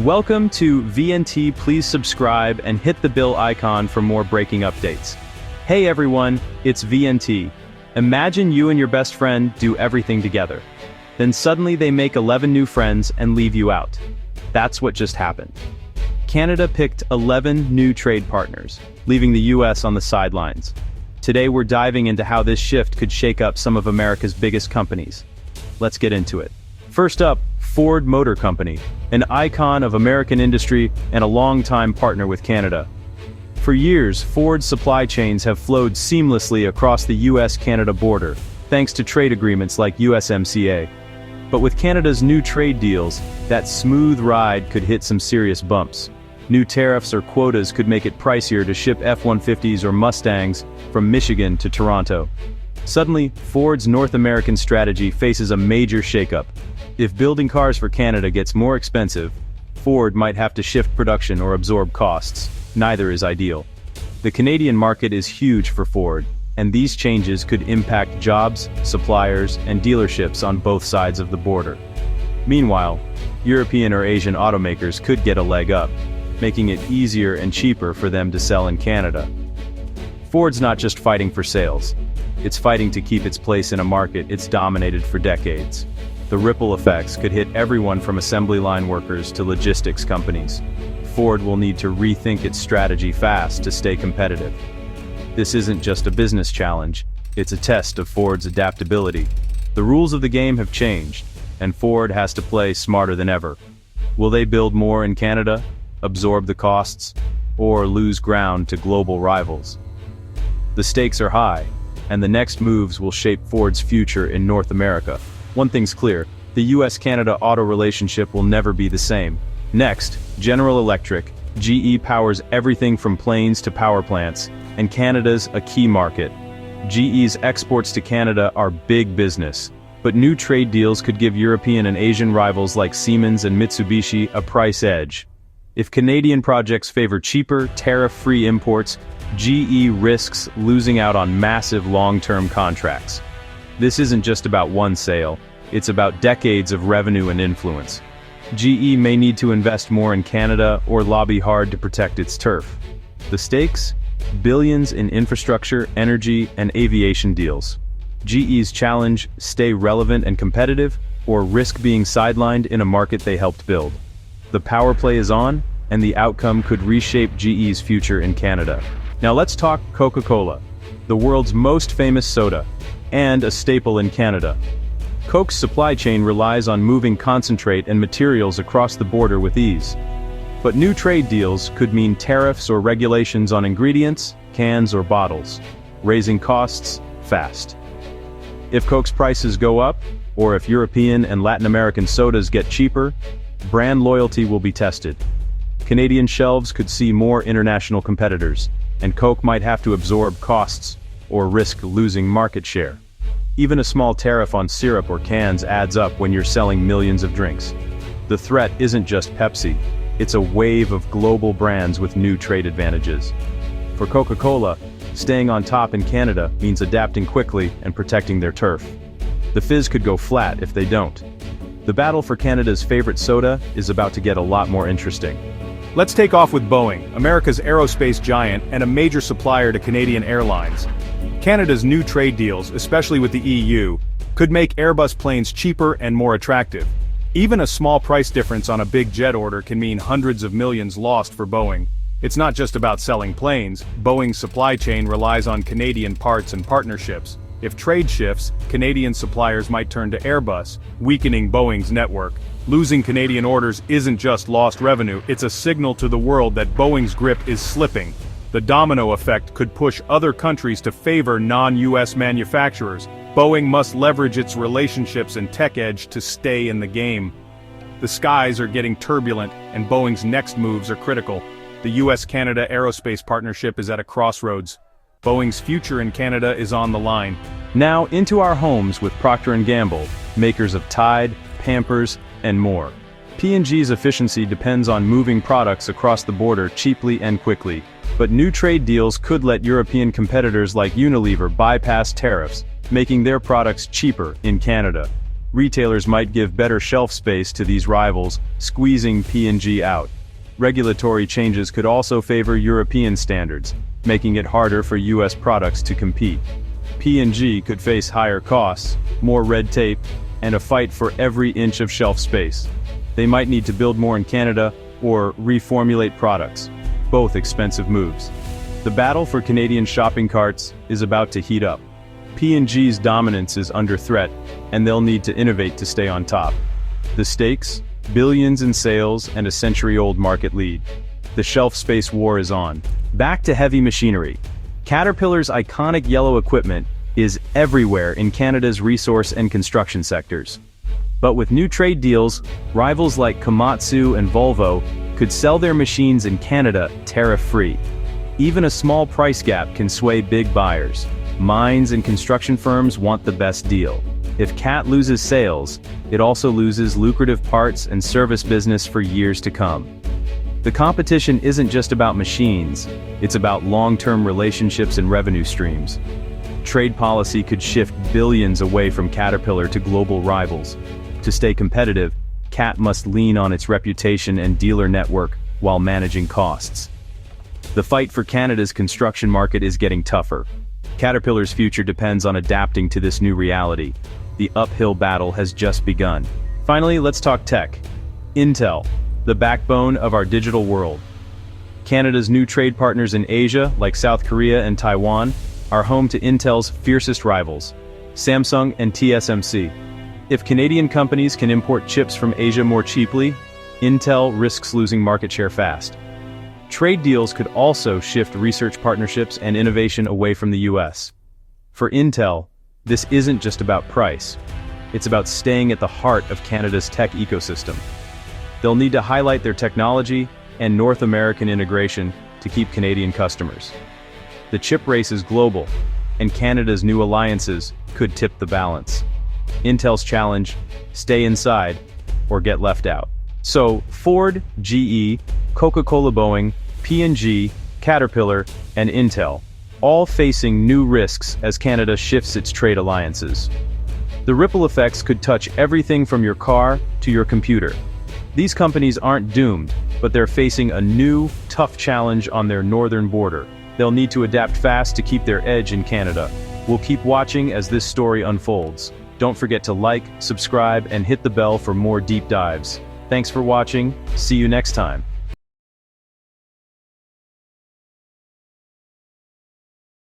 Welcome to VNT. Please subscribe and hit the bell icon for more breaking updates. Hey everyone, it's VNT. Imagine you and your best friend do everything together. Then suddenly they make 11 new friends and leave you out. That's what just happened. Canada picked 11 new trade partners, leaving the US on the sidelines. Today we're diving into how this shift could shake up some of America's biggest companies. Let's get into it. First up, Ford Motor Company, an icon of American industry and a longtime partner with Canada. For years, Ford's supply chains have flowed seamlessly across the US-Canada border, thanks to trade agreements like USMCA. But with Canada's new trade deals, that smooth ride could hit some serious bumps. New tariffs or quotas could make it pricier to ship F-150s or Mustangs from Michigan to Toronto. Suddenly, Ford's North American strategy faces a major shakeup. If building cars for Canada gets more expensive, Ford might have to shift production or absorb costs. Neither is ideal. The Canadian market is huge for Ford, and these changes could impact jobs, suppliers, and dealerships on both sides of the border. Meanwhile, European or Asian automakers could get a leg up, making it easier and cheaper for them to sell in Canada. Ford's not just fighting for sales. It's fighting to keep its place in a market it's dominated for decades. The ripple effects could hit everyone from assembly line workers to logistics companies. Ford will need to rethink its strategy fast to stay competitive. This isn't just a business challenge, it's a test of Ford's adaptability. The rules of the game have changed, and Ford has to play smarter than ever. Will they build more in Canada, absorb the costs, or lose ground to global rivals? The stakes are high, and the next moves will shape Ford's future in North America. One thing's clear, the US-Canada auto relationship will never be the same. Next, General Electric. GE powers everything from planes to power plants, and Canada's a key market. GE's exports to Canada are big business, but new trade deals could give European and Asian rivals like Siemens and Mitsubishi a price edge. If Canadian projects favor cheaper, tariff-free imports, GE risks losing out on massive long-term contracts. This isn't just about one sale, it's about decades of revenue and influence. GE may need to invest more in Canada or lobby hard to protect its turf. The stakes? Billions in infrastructure, energy, and aviation deals. GE's challenge: stay relevant and competitive, or risk being sidelined in a market they helped build. The power play is on, and the outcome could reshape GE's future in Canada. Now let's talk Coca-Cola, the world's most famous soda, and a staple in Canada. Coke's supply chain relies on moving concentrate and materials across the border with ease. But new trade deals could mean tariffs or regulations on ingredients, cans or bottles, raising costs fast. If Coke's prices go up, or if European and Latin American sodas get cheaper, brand loyalty will be tested. Canadian shelves could see more international competitors, and Coke might have to absorb costs or risk losing market share. Even a small tariff on syrup or cans adds up when you're selling millions of drinks. The threat isn't just Pepsi, it's a wave of global brands with new trade advantages. For Coca-Cola, staying on top in Canada means adapting quickly and protecting their turf. The fizz could go flat if they don't. The battle for Canada's favorite soda is about to get a lot more interesting. Let's take off with Boeing, America's aerospace giant and a major supplier to Canadian airlines. Canada's new trade deals, especially with the EU, could make Airbus planes cheaper and more attractive. Even a small price difference on a big jet order can mean hundreds of millions lost for Boeing. It's not just about selling planes. Boeing's supply chain relies on Canadian parts and partnerships. If trade shifts, Canadian suppliers might turn to Airbus, weakening Boeing's network. Losing Canadian orders isn't just lost revenue, it's a signal to the world that Boeing's grip is slipping. The domino effect could push other countries to favor non-US manufacturers. Boeing must leverage its relationships and tech edge to stay in the game. The skies are getting turbulent, and Boeing's next moves are critical. The US-Canada aerospace partnership is at a crossroads. Boeing's future in Canada is on the line. Now into our homes with Procter Gamble, makers of Tide, Pampers, and more. P&G's efficiency depends on moving products across the border cheaply and quickly. But new trade deals could let European competitors like Unilever bypass tariffs, making their products cheaper in Canada. Retailers might give better shelf space to these rivals, squeezing P&G out. Regulatory changes could also favor European standards, making it harder for US products to compete. P&G could face higher costs, more red tape, and a fight for every inch of shelf space. They might need to build more in Canada or reformulate products, both expensive moves. The battle for Canadian shopping carts is about to heat up. P&G's dominance is under threat, and they'll need to innovate to stay on top. The stakes? Billions in sales and a century-old market lead. The shelf space war is on. Back to heavy machinery. Caterpillar's iconic yellow equipment is everywhere in Canada's resource and construction sectors. But with new trade deals, rivals like Komatsu and Volvo could sell their machines in Canada tariff-free. Even a small price gap can sway big buyers. Mines and construction firms want the best deal. If CAT loses sales, it also loses lucrative parts and service business for years to come. The competition isn't just about machines, it's about long-term relationships and revenue streams. Trade policy could shift billions away from Caterpillar to global rivals. To stay competitive, CAT must lean on its reputation and dealer network while managing costs. The fight for Canada's construction market is getting tougher. Caterpillar's future depends on adapting to this new reality. The uphill battle has just begun. Finally, let's talk tech. Intel, the backbone of our digital world. Canada's new trade partners in Asia, like South Korea and Taiwan, are home to Intel's fiercest rivals, Samsung and TSMC. If Canadian companies can import chips from Asia more cheaply, Intel risks losing market share fast. Trade deals could also shift research partnerships and innovation away from the US. For Intel, this isn't just about price. It's about staying at the heart of Canada's tech ecosystem. They'll need to highlight their technology and North American integration to keep Canadian customers. The chip race is global, and Canada's new alliances could tip the balance. Intel's challenge: stay inside or get left out. So, Ford, GE, Coca-Cola, Boeing, P&G, Caterpillar, and Intel, all facing new risks as Canada shifts its trade alliances. The ripple effects could touch everything from your car to your computer. These companies aren't doomed, but they're facing a new, tough challenge on their northern border. They'll need to adapt fast to keep their edge in Canada. We'll keep watching as this story unfolds. Don't forget to like, subscribe, and hit the bell for more deep dives. Thanks for watching. See you next time.